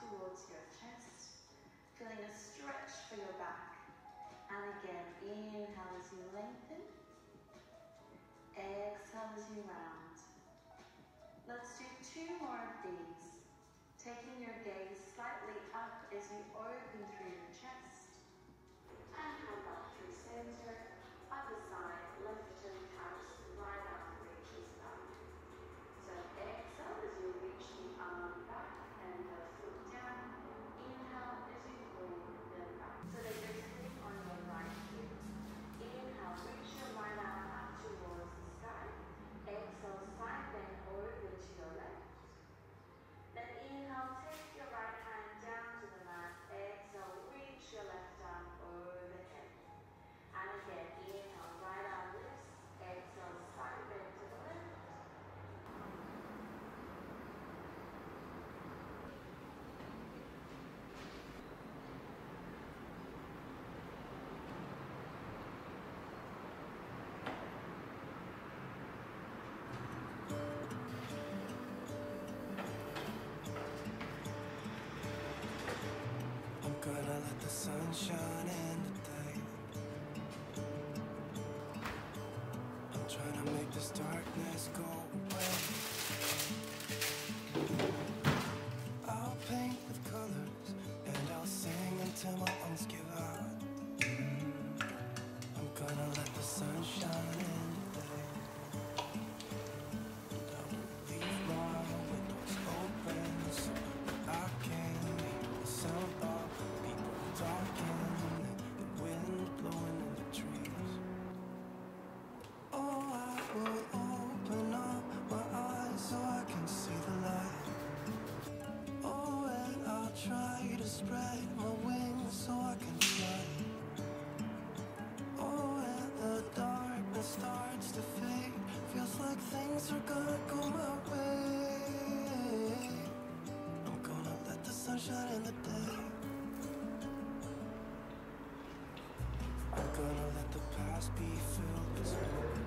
Towards your chest, feeling a stretch for your back. And again, inhale as you lengthen, exhale as you round. Let's do 2 more of these, taking your gaze slightly up as you open through your chest. And come back through center, other side, lift and couch, right arm reaches back. So exhale as you reach the arm back and the foot down. Inhale as you bring them back. So that you're sitting on your right hip. Inhale, reach your right arm up towards the sky. Exhale, side bend over to your left. Then inhale, take your right hand down to the mat. Exhale, reach your left arm overhead. And again, inhale, right arm lifts. Exhale, side bend to the left. I'm gonna let the sun shine in today. I'm trying to make this darkness go away. I'll paint with colors and I'll sing until my lungs give out. I'm gonna let the sun shine in today. I to spread my wings so I can fly. Oh, when the darkness starts to fade, feels like things are gonna go my way. I'm gonna let the sun shine in the day. I'm gonna let the past be filled with smoke.